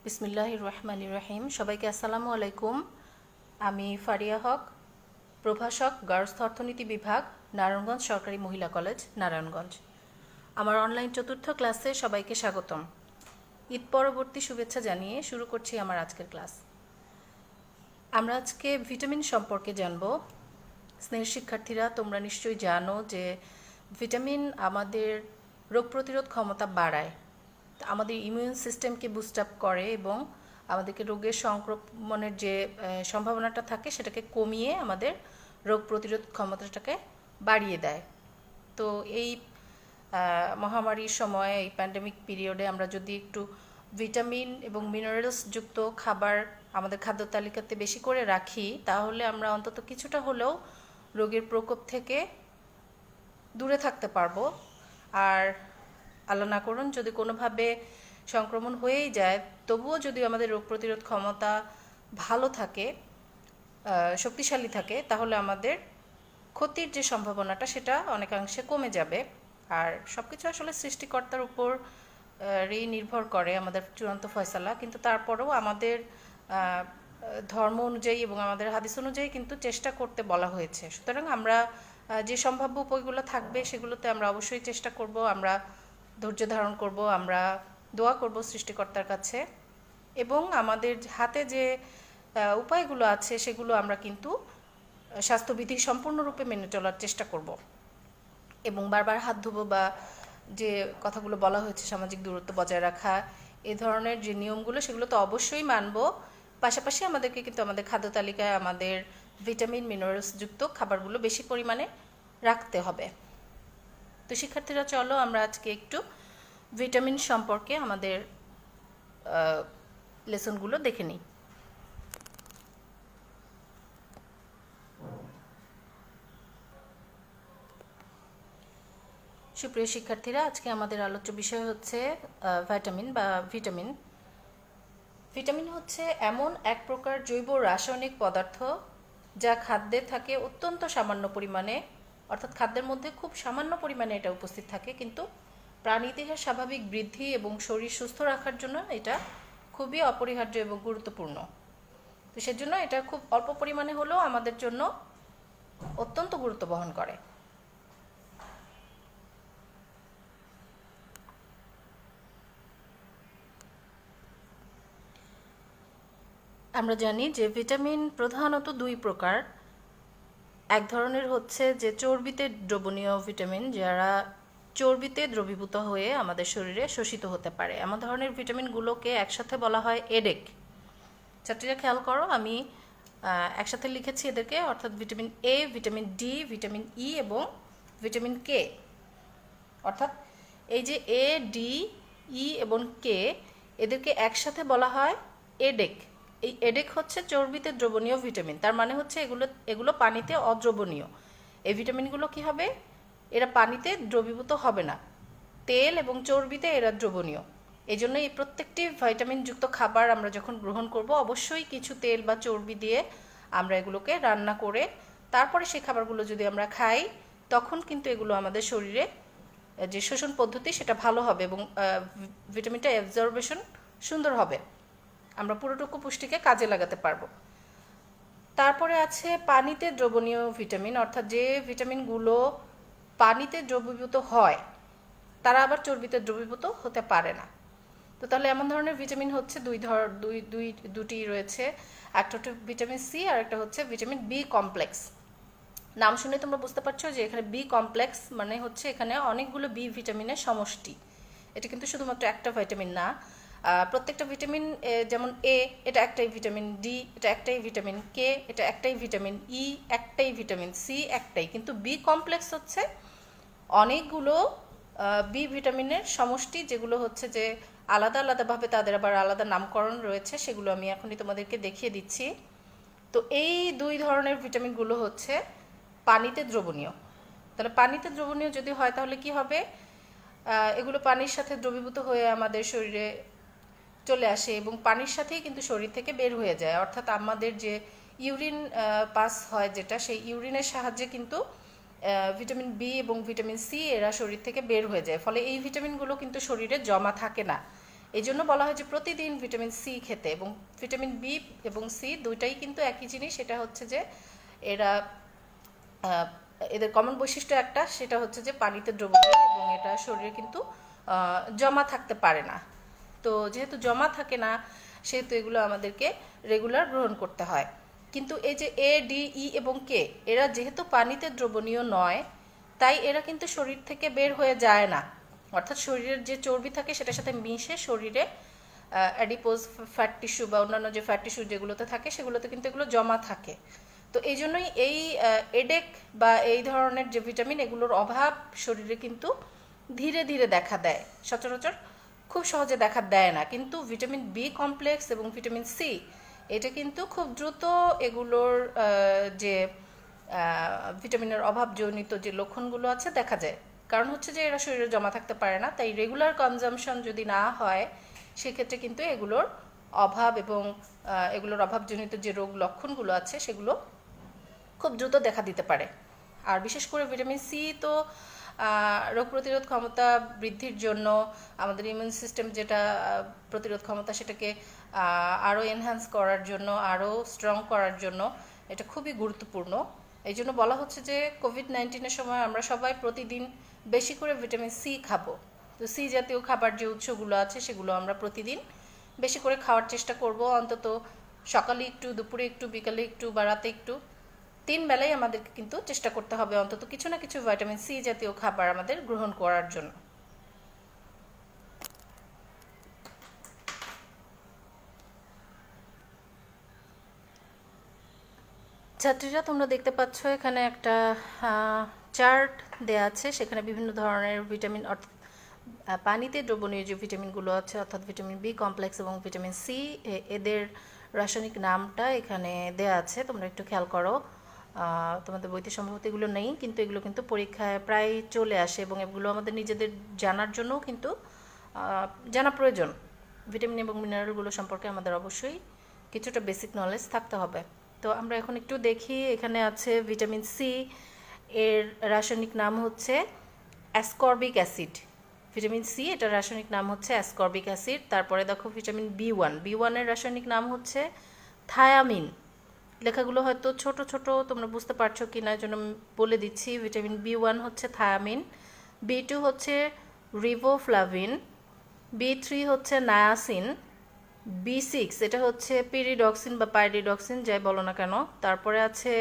বিসমিল্লাহির রহমানির রহিম। সবাইকে আসসালামু আলাইকুম। আমি ফারিয়া হক, প্রভাষক, গার্হস্থ্য অর্থনীতি বিভাগ, নারায়ণগঞ্জ সরকারি মহিলা কলেজ, নারায়ণগঞ্জ। আমার অনলাইন চতুর্থ ক্লাসে সবাইকে স্বাগতম। ঈদ পরবর্তী শুভেচ্ছা জানিয়ে শুরু করছি আমার আজকের ক্লাস। আমরা আজকে ভিটামিন সম্পর্কে জানব। স্নেহের শিক্ষার্থীরা, তোমরা নিশ্চয়ই জানো যে ভিটামিন আমাদের রোগ প্রতিরোধ ক্ষমতা বাড়ায়, আমাদের ইমিউন সিস্টেমকে বুস্ট আপ করে এবং আমাদেরকে রোগের সংক্রমণের যে সম্ভাবনাটা থাকে সেটাকে কমিয়ে আমাদের রোগ প্রতিরোধ ক্ষমতাটাকে বাড়িয়ে দেয়। তো এই মহামারীর সময়, এই প্যান্ডেমিক পিরিয়ডে আমরা যদি একটু ভিটামিন এবং মিনারেলস যুক্ত খাবার আমাদের খাদ্য তালিকাতে বেশি করে রাখি, তাহলে আমরা অন্তত কিছুটা হলেও রোগের প্রকোপ থেকে দূরে থাকতে পারবো। আর আল্লাহ না করুন যদি কোনোভাবে সংক্রমণ হয়েই যায়, তবুও যদি আমাদের রোগ প্রতিরোধ ক্ষমতা ভালো থাকে, শক্তিশালী থাকে, তাহলে আমাদের ক্ষতির যে সম্ভাবনাটা সেটা অনেকাংশে কমে যাবে। আর সব কিছু আসলে সৃষ্টিকর্তার উপর নির্ভর করে আমাদের চূড়ান্ত ফয়সালা। কিন্তু তারপরেও আমাদের ধর্ম অনুযায়ী এবং আমাদের হাদিস অনুযায়ী কিন্তু চেষ্টা করতে বলা হয়েছে। সুতরাং আমরা যে সম্ভাব্য উপায়গুলো থাকবে সেগুলোতে আমরা অবশ্যই চেষ্টা করব, আমরা ধৈর্য ধারণ করব, আমরা দোয়া করব সৃষ্টিকর্তার কাছে, এবং আমাদের হাতে যে উপায়গুলো আছে সেগুলো আমরা কিন্তু স্বাস্থ্যবিধি সম্পূর্ণরূপে মেনে চলার চেষ্টা করব। এবং বারবার হাত ধোবো বা যে কথাগুলো বলা হয়েছে, সামাজিক দূরত্ব বজায় রাখা, এই ধরনের যে নিয়মগুলো সেগুলো তো অবশ্যই মানব। পাশাপাশি আমাদেরকে কিন্তু আমাদের খাদ্য তালিকায় আমাদের ভিটামিন মিনারেলস যুক্ত খাবারগুলো বেশি পরিমাণে রাখতে হবে। তো শিক্ষার্থীরা, চলো আমরা আজকে একটু ভিটামিন সম্পর্কে আমাদের লেসনগুলো দেখে নিই। সুপ্রিয় শিক্ষার্থীরা, আজকে আমাদের আলোচ্য বিষয় হচ্ছে ভিটামিন বা ভিটামিন। ভিটামিন হচ্ছে এমন এক প্রকার জৈব রাসায়নিক পদার্থ যা খাদ্যে থাকে অত্যন্ত সামান্য পরিমাণে, অর্থাৎ খাদ্যের মধ্যে খুব সামান্য পরিমাণে এটা উপস্থিত থাকে, কিন্তু প্রাণীদেহের স্বাভাবিক বৃদ্ধি এবং শরীর সুস্থ রাখার জন্য এটা খুবই অপরিহার্য এবং গুরুত্বপূর্ণ। তো সেজন্য এটা খুব অল্প পরিমাণে হলেও আমাদের জন্য অত্যন্ত গুরুত্ব বহন করে। আমরা জানি যে ভিটামিন প্রধানত দুই প্রকার। এক ধরনের হচ্ছে যে চর্বিতে দ্রবণীয় ভিটামিন, যারা চর্বিতে দ্রবীভূত হয়ে আমাদের শরীরে শোষিত হতে পারে। এমন ধরনের ভিটামিনগুলোকে একসাথে বলা হয় এডেক। ছাত্রীরা খেয়াল করো, আমি একসাথে লিখেছি এদেরকে, অর্থাৎ vitamin A, vitamin D, vitamin E এবং ভিটামিন কে। অর্থাৎ এই যে এ, ডি, ই এবং কে, এদেরকে একসাথে বলা হয় এডেক। এই এডেক হচ্ছে চর্বিতে দ্রবণীয় ভিটামিন। তার মানে হচ্ছে এগুলো পানিতে অদ্রবণীয়। এই ভিটামিনগুলো কি হবে? এরা পানিতে দ্রবীভূত হবে না, তেল এবং চর্বিতে এরা দ্রবণীয়। এই জন্য এই প্রত্যেকটি ভিটামিনযুক্ত খাবার আমরা যখন গ্রহণ করব, অবশ্যই কিছু তেল বা চর্বি দিয়ে আমরা এগুলোকে রান্না করে তারপরে সেই খাবারগুলো যদি আমরা খাই, তখন কিন্তু এগুলো আমাদের শরীরে যে শোষণ পদ্ধতি সেটা ভালো হবে এবং ভিটামিনটা অ্যাবজর্বেশন সুন্দর হবে, আমরা পুরোটুকু পুষ্টিকে কাজে লাগাতে পারবো। তারপরে আছে পানিতে দ্রবণীয় ভিটামিন, অর্থাৎ যে ভিটামিনগুলো পানিতে দ্রবীভূত হয় তারা আবার চর্বিতে দ্রবীভূত হতে পারে না। তো তাহলে এমন ধরনের ভিটামিন হচ্ছে দুটি রয়েছে। একটা হচ্ছে ভিটামিন সি আর একটা হচ্ছে ভিটামিন বি কমপ্লেক্স। নাম শুনে তোমরা বুঝতে পারছো যে এখানে বি কমপ্লেক্স মানে হচ্ছে এখানে অনেকগুলো বি ভিটামিনের সমষ্টি। এটা কিন্তু শুধুমাত্র একটা ভিটামিন না, প্রত্যেকটা ভিটামিন, যেমন এ এটা একটাই ভিটামিন, ডি এটা একটাই ভিটামিন, কে এটা একটাই ভিটামিন, ই একটাই ভিটামিন, সি একটাই, কিন্তু বি কমপ্লেক্স হচ্ছে অনেকগুলো বি ভিটামিনের সমষ্টি, যেগুলো হচ্ছে যে আলাদা আলাদাভাবে তাদের আবার আলাদা নামকরণ রয়েছে, সেগুলো আমি এখনই তোমাদেরকে দেখিয়ে দিচ্ছি। তো এই দুই ধরনের ভিটামিনগুলো হচ্ছে পানিতে দ্রবণীয়। তাহলে পানিতে দ্রবণীয় যদি হয় তাহলে কি হবে? এগুলো পানির সাথে দ্রবীভূত হয়ে আমাদের শরীরে চলে আসে এবং পানির সাথেই কিন্তু শরীর থেকে বের হয়ে যায়। অর্থাৎ আমাদের যে ইউরিন পাস হয়, যেটা সেই ইউরিনের সাহায্যে কিন্তু ভিটামিন বি এবং ভিটামিন সি এরা শরীর থেকে বের হয়ে যায়। ফলে এই ভিটামিনগুলো কিন্তু শরীরে জমা থাকে না, এই জন্য বলা হয় যে প্রতিদিন ভিটামিন সি খেতে। এবং ভিটামিন বি এবং সি দুইটাই কিন্তু একই জিনিস। সেটা হচ্ছে যে এরা এদের কমন বৈশিষ্ট্য একটা, সেটা হচ্ছে যে পানিতে দ্রবণীয় এবং এটা শরীরে কিন্তু জমা থাকতে পারে না। তো যেহেতু জমা থাকে না, সেহেতু এগুলো আমাদেরকে রেগুলার গ্রহণ করতে হয়। কিন্তু এই যে এ, ডি, ই এবং কে, এরা যেহেতু পানিতে দ্রবণীয় নয়, তাই এরা কিন্তু শরীর থেকে বের হয়ে যায় না। অর্থাৎ শরীরের যে চর্বি থাকে সেটার সাথে মিশে শরীরে অ্যাডিপোজ ফ্যাট টিস্যু বা অন্যান্য যে ফ্যাট টিস্যু যেগুলোতে থাকে সেগুলোতে কিন্তু এগুলো জমা থাকে। তো এই জন্যই এই এডেক বা এই ধরনের যে ভিটামিন, এগুলোর অভাব শরীরে কিন্তু ধীরে ধীরে দেখা দেয়, সচরাচর খুব সহজে দেখা দেয় না। কিন্তু ভিটামিন বি কমপ্লেক্স এবং ভিটামিন সি, এটা কিন্তু খুব দ্রুত এগুলোর যে ভিটামিনের অভাবজনিত যে লক্ষণগুলো আছে দেখা যায়। কারণ হচ্ছে যে এরা শরীরে জমা থাকতে পারে না, তাই রেগুলার কনজামশন যদি না হয় সেক্ষেত্রে কিন্তু এগুলোর অভাব এবং এগুলোর অভাবজনিত যে রোগ লক্ষণগুলো আছে সেগুলো খুব দ্রুত দেখা দিতে পারে। আর বিশেষ করে ভিটামিন সি তো রোগ প্রতিরোধ ক্ষমতা বৃদ্ধির জন্য, আমাদের ইমিউন সিস্টেম যেটা প্রতিরোধ ক্ষমতা সেটাকে আরও এনহ্যান্স করার জন্য, আরও স্ট্রং করার জন্য এটা খুবই গুরুত্বপূর্ণ। এই জন্য বলা হচ্ছে যে কোভিড-19-এর সময় আমরা সবাই প্রতিদিন বেশি করে ভিটামিন সি খাবো। তো সি জাতীয় খাবার যে উৎসগুলো আছে সেগুলো আমরা প্রতিদিন বেশি করে খাওয়ার চেষ্টা করব। অন্তত সকালে একটু, দুপুরে একটু, বিকালে একটু বা রাতে একটু, 3 বেলাই আমাদেরকে কিন্তু চেষ্টা করতে হবে অন্তত কিছু না কিছু ভিটামিন সি জাতীয় খাবার আমাদের গ্রহণ করার জন্য। ছাত্রীরা, তোমরা দেখতে পাচ্ছ এখানে একটা চার্ট দেয়া আছে, সেখানে বিভিন্ন ধরনের ভিটামিন, অর্থাৎ পানিতে দ্রবণীয় যে ভিটামিনগুলো আছে অর্থাৎ ভিটামিন বি কমপ্লেক্স এবং ভিটামিন সি, এদের রাসায়নিক নামটা এখানে দেয়া আছে। তোমরা একটু খেয়াল করো, তোমাদের বইতে সম্ভবত এগুলো নেই, কিন্তু এগুলো কিন্তু পরীক্ষায় প্রায় চলে আসে এবং এগুলো আমাদের নিজেদের জানার জন্যও কিন্তু জানা প্রয়োজন। ভিটামিন এবং মিনারেলগুলো সম্পর্কে আমাদের অবশ্যই কিছুটা বেসিক নলেজ থাকতে হবে। তো আমরা এখন একটু দেখি, এখানে আছে ভিটামিন সি, এর রাসায়নিক নাম হচ্ছে অ্যাসকর্বিক অ্যাসিড। ভিটামিন সি, এটার রাসায়নিক নাম হচ্ছে অ্যাসকর্বিক অ্যাসিড। তারপরে দেখো ভিটামিন বি ওয়ানের রাসায়নিক নাম হচ্ছে থায়ামিন। লেখাগুলো হয়তো ছোট ছোট, তোমরা বুঝতে পারছো কি না, জন্য বলে দিচ্ছি। ভিটামিন বি ওয়ান হচ্ছে থায়ামিন, বি টু হচ্ছে রিবোফ্লাভিন, বি3 হচ্ছে নায়াসিন, বি6 এটা হচ্ছে পিরিডক্সিন বা পাইরিডক্সিন, যাই বলো না কেন। তারপরে আছে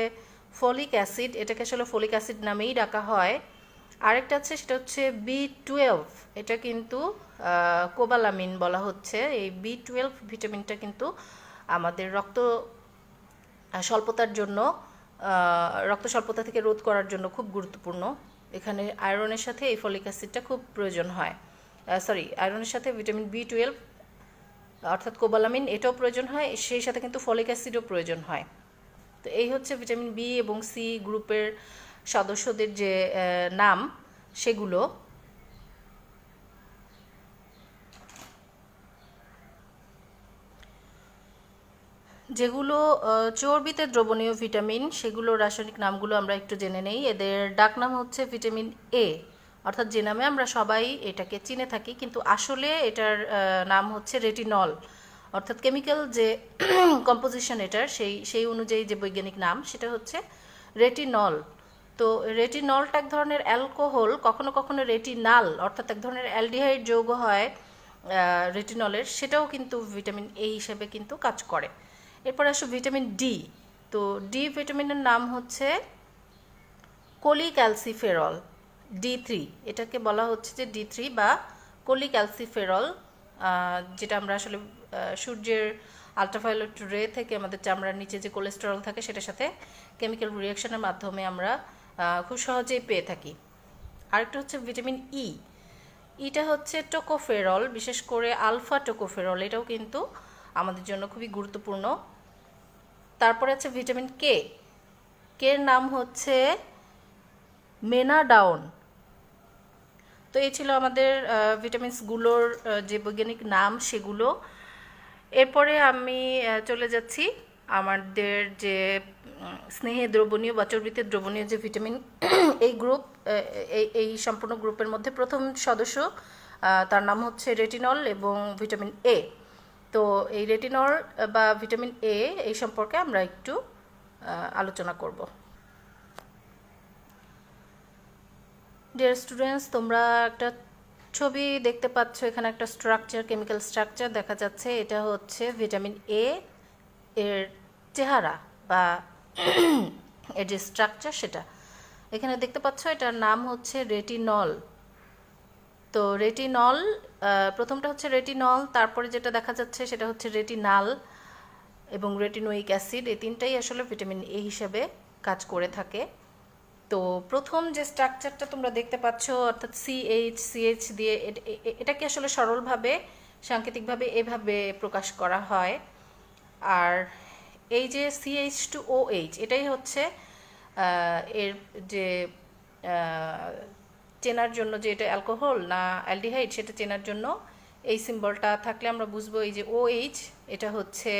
ফলিক অ্যাসিড, এটাকে আসলে ফলিক অ্যাসিড নামেই ডাকা হয়। আরেকটা আছে, সেটা হচ্ছে বি12, এটা কিন্তু কোবালামিন বলা হচ্ছে। এই বি12 ভিটামিনটা কিন্তু আমাদের রক্ত স্বল্পতার জন্য, রক্ত স্বল্পতা থেকে রোধ করার জন্য খুব গুরুত্বপূর্ণ। এখানে আয়রনের সাথে এই ফলিক অ্যাসিডটা খুব প্রয়োজন হয়। আয়রনের সাথে ভিটামিন বি12 অর্থাৎ কোবালামিন এটাও প্রয়োজন হয়, সেই সাথে কিন্তু ফলিক অ্যাসিডও প্রয়োজন হয়। তো এই হচ্ছে ভিটামিন বি এবং সি গ্রুপের সদস্যদের যে নাম সেগুলো। যেগুলো চর্বিতে দ্রবণীয় ভিটামিন, সেগুলোর রাসায়নিক নামগুলো আমরা একটু জেনে নেই। এদের ডাকনাম হচ্ছে ভিটামিন এ, অর্থাৎ যে নামে আমরা সবাই এটাকে চিনে থাকি, কিন্তু আসলে এটার নাম হচ্ছে রেটিনল। অর্থাৎ কেমিক্যাল যে কম্পোজিশন এটার, সেই অনুযায়ী যে বৈজ্ঞানিক নাম সেটা হচ্ছে রেটিনল। তো রেটিনলটা এক ধরনের অ্যালকোহল, কখনো কখনো রেটিনাল অর্থাৎ এক ধরনের অ্যালডিহাইড যৌগ হয় রেটিনলের, সেটাও কিন্তু ভিটামিন এ হিসেবে কিন্তু কাজ করে। এরপর আসো ভিটামিন ডি। তো ডি ভিটামিনের নাম হচ্ছে কোলিক্যালসিফেরল, ডি3। এটাকে বলা হচ্ছে যে ডি3 বা কোলিক্যালসিফেরল, যেটা আমরা আসলে সূর্যের আলট্রাভায়োলেট রে থেকে আমাদের চামড়ার নিচে যে কোলেস্টেরল থাকে সেটার সাথে কেমিক্যাল রিয়াকশনের মাধ্যমে আমরা খুব সহজেই পেয়ে থাকি। আরেকটা হচ্ছে ভিটামিন ই, ইটা হচ্ছে টোকোফেরল, বিশেষ করে আলফা টোকোফেরল, এটাও কিন্তু আমাদের জন্য খুবই গুরুত্বপূর্ণ। তারপরে আছে ভিটামিন কে, এর নাম হচ্ছে মেনাডাউন। তো এই ছিল আমাদের ভিটামিনসগুলোর যে বৈজ্ঞানিক নাম সেগুলো। এরপরে আমি চলে যাচ্ছি আমাদের যে স্নেহে দ্রবণীয় বা চর্বিতে দ্রবণীয় যে ভিটামিন, এই গ্রুপ, এই সম্পূর্ণ গ্রুপের মধ্যে প্রথম সদস্য তার নাম হচ্ছে রেটিনল এবং ভিটামিন এ। তো এই রেটিনল বা ভিটামিন এ এই সম্পর্কে আমরা একটু আলোচনা করব। ডিয়ার স্টুডেন্টস, তোমরা একটা ছবি দেখতে পাচ্ছ, এখানে একটা স্ট্রাকচার, কেমিক্যাল স্ট্রাকচার দেখা যাচ্ছে। এটা হচ্ছে ভিটামিন এ এর চেহারা বা এর যে স্ট্রাকচার সেটা এখানে দেখতে পাচ্ছ। এটার নাম হচ্ছে রেটিনল। তো রেটিনল, প্রথমটা হচ্ছে রেটিনল, তারপরে যেটা দেখা যাচ্ছে সেটা হচ্ছে রেটিনাল এবং রেটিনোইক অ্যাসিড। এই তিনটাই আসলে ভিটামিন এ হিসেবে কাজ করে থাকে। তো প্রথম যে স্ট্রাকচারটা তোমরা দেখতে পাচ্ছ, অর্থাৎ সিএইচ দিয়ে, এটাকে আসলে সরলভাবে সাংকেতিকভাবে এভাবে প্রকাশ করা হয়। আর এই যে CH2OH, এটাই হচ্ছে এর যে চেনার জন্য যে এটা অ্যালকোহল না অ্যালডিহাইড সেটা চেনার জন্য এই সিম্বলটা থাকলে আমরা বুঝবো এই যে OH এটা হচ্ছে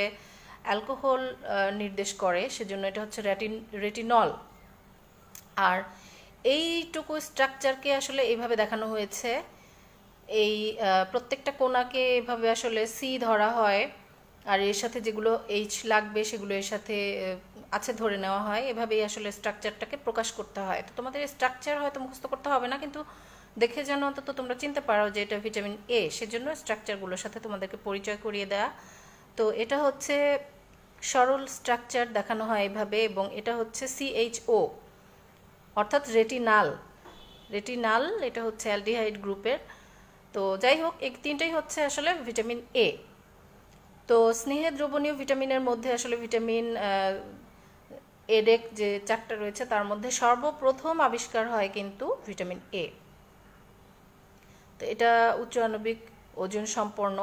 অ্যালকোহল নির্দেশ করে, সেজন্য এটা হচ্ছে রেটিনল। আর এইটুকু স্ট্রাকচারকে আসলে এইভাবে দেখানো হয়েছে। এই প্রত্যেকটা কোণাকে এভাবে আসলে সি ধরা হয়, আর এর সাথে যেগুলো এইচ লাগবে সেগুলো এর সাথে আছে ধরে নেওয়া হয়। এভাবেই আসলে স্ট্রাকচারটাকে প্রকাশ করতে হয়। তো তোমাদের স্ট্রাকচার হয়তো মুখস্থ করতে হবে না, কিন্তু দেখে যেন অন্তত তোমরা চিনতে পারো যে এটা ভিটামিন এ, সেজন্য স্ট্রাকচারগুলোর সাথে তোমাদেরকে পরিচয় করিয়ে দেওয়া। তো এটা হচ্ছে সরল স্ট্রাকচার দেখানো হয় এভাবে, এবং এটা হচ্ছে CHO অর্থাৎ রেটিনাল, এটা হচ্ছে অ্যালডিহাইড গ্রুপের। তো যাই হোক, এই তিনটাই হচ্ছে আসলে ভিটামিন এ। তো স্নেহে দ্রবণীয় ভিটামিনের মধ্যে আসলে ভিটামিন এডেক যে চারটা রয়েছে তার মধ্যে সর্বপ্রথম আবিষ্কার হয় কিন্তু ভিটামিন এ। তো এটা উচ্চ আণবিক ওজন সম্পন্ন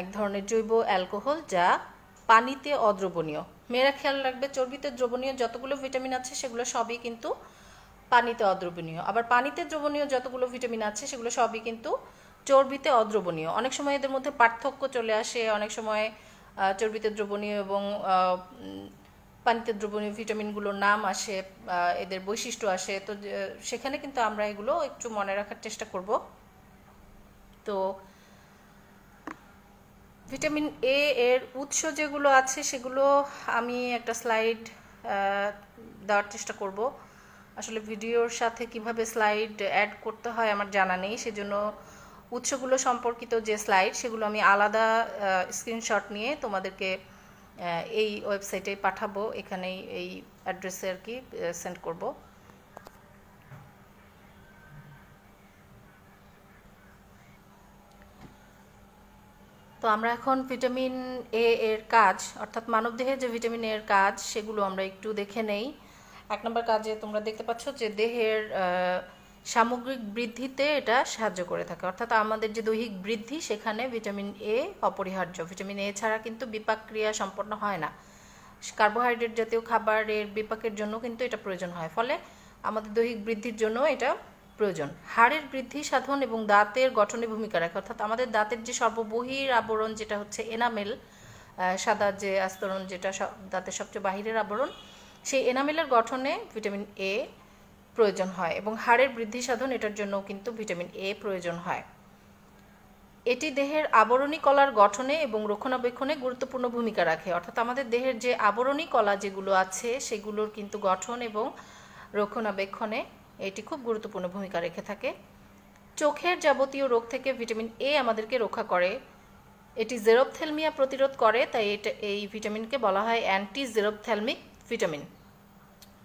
এক ধরনের জৈব অ্যালকোহল যা পানিতে অদ্রবণীয়। মেয়েরা খেয়াল রাখবে, চর্বিতে দ্রবণীয় যতগুলো ভিটামিন আছে সেগুলো সবই কিন্তু পানিতে অদ্রবণীয়। আবার পানিতে দ্রবণীয় যতগুলো ভিটামিন আছে সেগুলো সবই কিন্তু চর্বিতে অদ্রবণীয়। অনেক সময় এদের মধ্যে পার্থক্য চলে আসে, অনেক সময় চর্বিতে দ্রবণীয় এবং পানিতে দ্রবণীয় ভিটামিনগুলোর নাম আসে, এদের বৈশিষ্ট্য আসে। তো সেখানে কিন্তু আমরা এগুলো একটু মনে রাখার চেষ্টা করব। তো ভিটামিন এ এর উৎস যেগুলো আছে সেগুলো আমি একটা স্লাইড দেওয়ার চেষ্টা করব। আসলে ভিডিওর সাথে কিভাবে স্লাইড অ্যাড করতে হয় আমার জানা নেই, সেজন্য উৎসগুলো সম্পর্কিত যে স্লাইড সেগুলো আমি আলাদা স্ক্রিনশট নিয়ে তোমাদেরকে এই ওয়েবসাইটে পাঠাবো, এখানেই এই অ্যাড্রেসে আর কি সেন্ড করব। তো আমরা এখন ভিটামিন এ এর কাজ, অর্থাৎ মানবদেহে যে ভিটামিন এর কাজ সেগুলো আমরা একটু দেখে নেই। এক নম্বর কাজে তোমরা দেখতে পাচ্ছ যে দেহের সামগ্রিক বৃদ্ধিতে এটা সাহায্য করে থাকে, অর্থাৎ আমাদের যে দৈহিক বৃদ্ধি সেখানে ভিটামিন এ অপরিহার্য। ভিটামিন এ ছাড়া কিন্তু বিপাক ক্রিয়া সম্পন্ন হয় না। কার্বোহাইড্রেট জাতীয় খাবারের বিপাকের জন্য কিন্তু এটা প্রয়োজন হয়, ফলে আমাদের দৈহিক বৃদ্ধির জন্য এটা প্রয়োজন। হাড়ের বৃদ্ধি সাধন এবং দাঁতের গঠনে ভূমিকা রাখে, অর্থাৎ আমাদের দাঁতের যে সর্ববহির আবরণ যেটা হচ্ছে এনামেল, সাদা যে আস্তরণ যেটা দাঁতের সবচেয়ে বাহিরের আবরণ, সেই এনামেলের গঠনে ভিটামিন এ প্রয়োজন হয়, এবং হাড়ের বৃদ্ধি সাধন এটার জন্য কিন্তু ভিটামিন এ প্রয়োজন হয়। এটি দেহের আবরণী কলার গঠনে এবং রক্ষণাবেক্ষণে গুরুত্বপূর্ণ ভূমিকা রাখে, অর্থাৎ আমাদের দেহের যে আবরণী কলা যেগুলো আছে সেগুলোর কিন্তু গঠন এবং রক্ষণাবেক্ষণে এটি খুব গুরুত্বপূর্ণ ভূমিকা রেখে থাকে। চোখের যাবতীয় রোগ থেকে ভিটামিন এ আমাদেরকে রক্ষা করে। এটি জেরপ্থ্যালমিয়া প্রতিরোধ করে, তাই এই ভিটামিনকে বলা হয় অ্যান্টি জেরপ্থ্যালমিক ভিটামিন।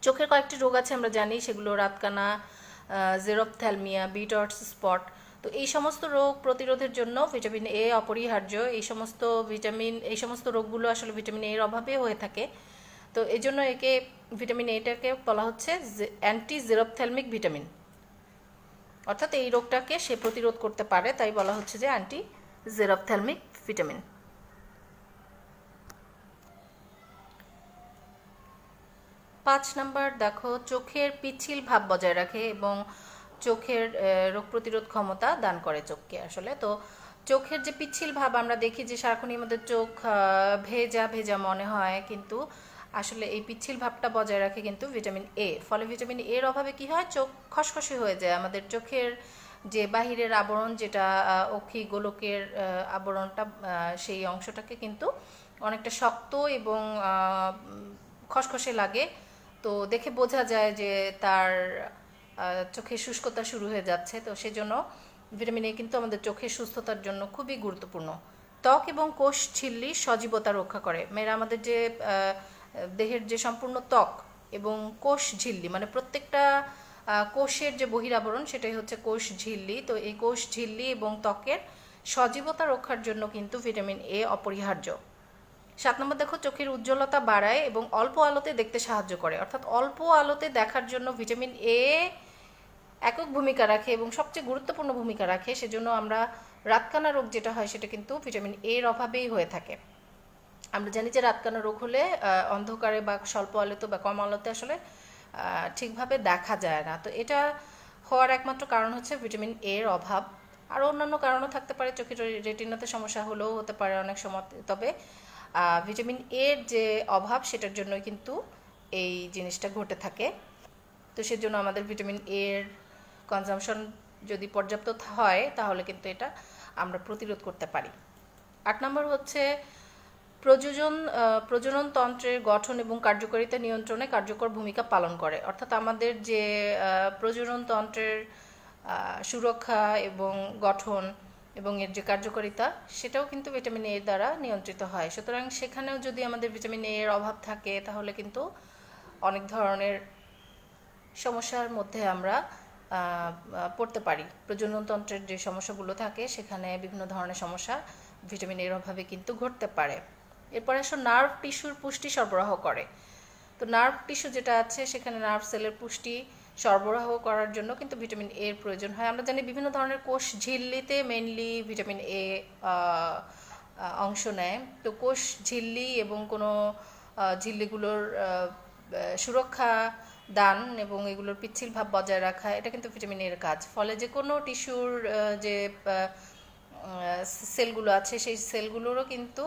চোখের কয়েকটি রোগ আছে আমরা জানি, সেগুলো রাতকানা, জেরপ্থ্যালমিয়া, বিটর্স স্পট। তো এই সমস্ত রোগ প্রতিরোধের জন্য ভিটামিন এ অপরিহার্য। এই সমস্ত রোগগুলো আসলে ভিটামিন এর অভাবে হয়ে থাকে। তো এই জন্য একে ভিটামিন এটাকে বলা হচ্ছে অ্যান্টি জেরপ্থ্যালমিক ভিটামিন, অর্থাৎ এই রোগটাকে সে প্রতিরোধ করতে পারে, তাই বলা হচ্ছে যে অ্যান্টি জেরপ্থ্যালমিক ভিটামিন। 5 নাম্বার দেখো, চোখের পিচ্ছিল ভাব বজায় রাখে এবং চোখের রোগ প্রতিরোধ ক্ষমতা দান করে চোখকে আসলে। তো চোখের যে পিচ্ছিল ভাব আমরা দেখি যে সারাক্ষণই আমাদের চোখ ভেজা ভেজা মনে হয়, কিন্তু আসলে এই পিচ্ছিল ভাবটা বজায় রাখে কিন্তু ভিটামিন এ। ফলে ভিটামিন এর অভাবে কি হয়, চোখ খসখসে হয়ে যায়, আমাদের চোখের যে বাহিরের আবরণ যেটা অক্ষি গোলকের আবরণটা, সেই অংশটাকে কিন্তু অনেকটা শক্ত এবং খসখসে লাগে। তো দেখে বোঝা যায় যে তার চোখে শুষ্কতা শুরু হয়ে যাচ্ছে। তো সেজন্য ভিটামিন এ কিন্তু আমাদের চোখের সুস্থতার জন্য খুবই গুরুত্বপূর্ণ। ত্বক এবং কোষ ঝিল্লির সজীবতা রক্ষা করে। মেয়েরা আমাদের যে দেহের যে সম্পূর্ণ ত্বক এবং কোষ ঝিল্লি, মানে প্রত্যেকটা কোষের যে বহিরাবরণ সেটাই হচ্ছে কোষ ঝিল্লি। তো এই কোষ ঝিল্লি এবং ত্বকের সজীবতা রক্ষার জন্য কিন্তু ভিটামিন এ অপরিহার্য। 7 নম্বর দেখো, চোখের উজ্জ্বলতা বাড়ায় এবং অল্প আলোতে দেখতে সাহায্য করে। অর্থাৎ অল্প আলোতে দেখার জন্য ভিটামিন এ একক ভূমিকা রাখে এবং সবচেয়ে গুরুত্বপূর্ণ ভূমিকা রাখে। সেজন্য আমরা রাতকানা রোগ যেটা হয় সেটা কিন্তু ভিটামিন এর অভাবেই হয়ে থাকে। আমরা জানি যে রাতকানা রোগ হলে অন্ধকারে বা স্বল্প আলোতে বা কম আলোতে আসলে ঠিকভাবে দেখা যায় না। তো এটা হওয়ার একমাত্র কারণ হচ্ছে ভিটামিন এর অভাব। আরও অন্যান্য কারণও থাকতে পারে, চোখের রেটিনাতে সমস্যা হলেও হতে পারে অনেক সময়। তবে ভিটামিন এর যে অভাব সেটার জন্যই কিন্তু এই জিনিসটা ঘটে থাকে। তো সেজন্য আমাদের ভিটামিন এর কনজামশন যদি পর্যাপ্ত হয় তাহলে কিন্তু এটা আমরা প্রতিরোধ করতে পারি। 8 নম্বর হচ্ছে প্রজনন তন্ত্রের গঠন এবং কার্যকারিতা নিয়ন্ত্রণে কার্যকর ভূমিকা পালন করে। অর্থাৎ আমাদের যে প্রজনন তন্ত্রের সুরক্ষা এবং গঠন এবং এর যে কার্যকারিতা সেটাও কিন্তু ভিটামিন এর দ্বারা নিয়ন্ত্রিত হয়। সুতরাং সেখানেও যদি আমাদের ভিটামিন এর অভাব থাকে তাহলে কিন্তু অনেক ধরনের সমস্যার মধ্যে আমরা পড়তে পারি। প্রজননতন্ত্রের যে সমস্যাগুলো থাকে সেখানে বিভিন্ন ধরনের সমস্যা ভিটামিন এর অভাবে কিন্তু ঘটতে পারে। এরপরে আসো নার্ভ টিস্যুর পুষ্টি সরবরাহ করে। তো নার্ভ টিস্যু যেটা আছে সেখানে নার্ভ সেলের পুষ্টি সরবরাহ করার জন্য কিন্তু ভিটামিন এর প্রয়োজন হয়। আমরা জানি বিভিন্ন ধরনের কোষ ঝিল্লিতে মেইনলি ভিটামিন এ অংশ নেয়। তো কোষ ঝিল্লি এবং কোনো ঝিল্লিগুলোর সুরক্ষা দান এবং এগুলোর পিচ্ছিল ভাব বজায় রাখা, এটা কিন্তু ভিটামিন এর কাজ। ফলে যে কোনো টিস্যুর যে সেলগুলো আছে সেই সেলগুলোরও কিন্তু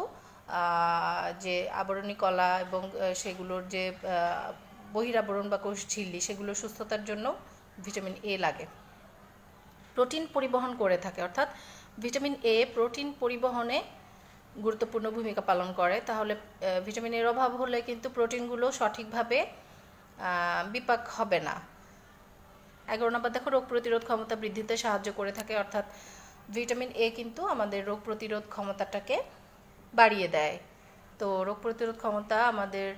যে আবরণী কলা এবং সেগুলোর যে বহিরাবরণ বা কোষ ঝিল্লি সেগুলোর সুস্থতার জন্য ভিটামিন এ লাগে। প্রোটিন পরিবহন করে থাকে, অর্থাৎ ভিটামিন এ প্রোটিন পরিবহনে গুরুত্বপূর্ণ ভূমিকা পালন করে। তাহলে ভিটামিন এর অভাব হলে কিন্তু প্রোটিনগুলো সঠিকভাবে বিপাক হবে না। 11 নম্বর দেখো, রোগ প্রতিরোধ ক্ষমতা বৃদ্ধিতে সাহায্য করে থাকে। অর্থাৎ ভিটামিন এ কিন্তু আমাদের রোগ প্রতিরোধ ক্ষমতাটাকে বাড়িয়ে দেয়। তো রোগ প্রতিরোধ ক্ষমতা আমাদের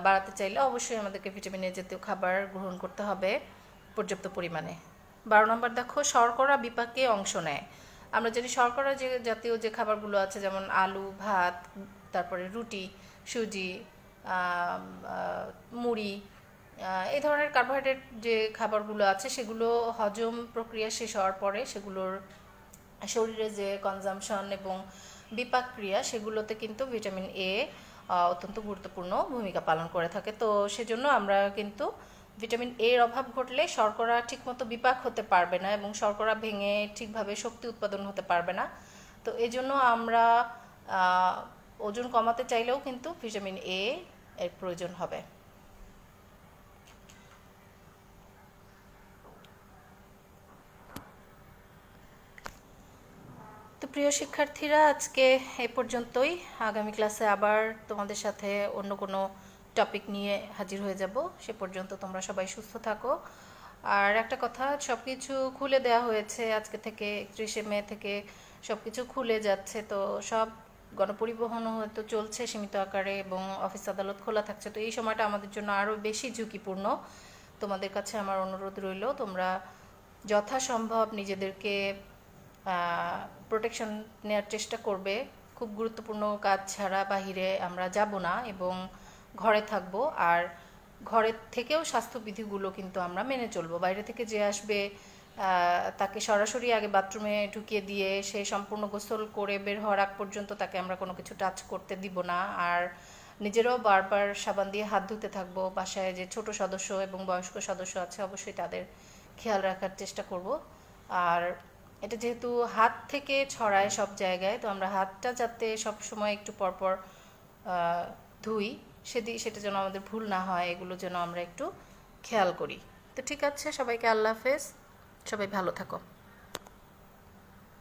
বাড়াতে চাইলে অবশ্যই আমাদেরকে ভিটামিন এ জাতীয় খাবার গ্রহণ করতে হবে পর্যাপ্ত পরিমাণে। 12 নম্বর দেখো, শর্করা বিপাকে অংশ নেয়। আমরা জানি শর্করা যে জাতীয় যে খাবারগুলো আছে, যেমন আলু, ভাত, তারপরে রুটি, সুজি, মুড়ি, এই ধরনের কার্বোহাইড্রেট যে খাবারগুলো আছে সেগুলো হজম প্রক্রিয়া শেষ হওয়ার পরে সেগুলোর শরীরে যে কনজামশন এবং বিপাক ক্রিয়া সেগুলোতে কিন্তু ভিটামিন এ অত্যন্ত গুরুত্বপূর্ণ ভূমিকা পালন করে থাকে। তো সেজন্য আমরা কিন্তু ভিটামিন এর অভাব ঘটলে শর্করা ঠিকমতো বিপাক হতে পারবে না এবং শর্করা ভেঙে ঠিকভাবে শক্তি উৎপাদন হতে পারবে না। তো এজন্য আমরা ওজন কমাতে চাইলেও কিন্তু ভিটামিন এ এর প্রয়োজন হবে। তো প্রিয় শিক্ষার্থীরা, আজকে এই পর্যন্তই। আগামী ক্লাসে আবার তোমাদের সাথে অন্য কোনো টপিক নিয়ে হাজির হয়ে যাব। সে পর্যন্ত তোমরা সবাই সুস্থ থাকো। আর একটা কথা, সব কিছু খুলে দেওয়া হয়েছে আজকে থেকে, 31শে মে থেকে সব কিছু খুলে যাচ্ছে। তো সব গণপরিবহনও হয়তো চলছে সীমিত আকারে এবং অফিস আদালত খোলা থাকছে। তো এই সময়টা আমাদের জন্য আরও বেশি ঝুঁকিপূর্ণ। তোমাদের কাছে আমার অনুরোধ রইল, তোমরা যথাসম্ভব নিজেদেরকে প্রোটেকশন নেওয়ার চেষ্টা করবে। খুব গুরুত্বপূর্ণ কাজ ছাড়া বাহিরে আমরা যাব না এবং ঘরে থাকব। আর ঘরের থেকেও স্বাস্থ্যবিধিগুলো কিন্তু আমরা মেনে চলবো। বাইরে থেকে যে আসবে তাকে সরাসরি আগে বাথরুমে ঢুকিয়ে দিয়ে সে সম্পূর্ণ গোসল করে বের হওয়ার আগ পর্যন্ত তাকে আমরা কোনো কিছু টাচ করতে দিব না। আর নিজেরাও বারবার সাবান দিয়ে হাত ধুতে থাকবো। বাসায় যে ছোট সদস্য এবং বয়স্ক সদস্য আছে অবশ্যই তাদের খেয়াল রাখার চেষ্টা করব। আর এটা যেহেতু হাত থেকে ছড়ায় সব জায়গায়, তো আমরা হাতটা যাতে সবসময় একটু পরপর ধুই, সেটা যেন আমাদের ভুল না হয়, এগুলো যেন আমরা একটু খেয়াল করি। তো ঠিক আছে, সবাইকে আল্লাহ হাফেজ, সবাই ভালো থাকো।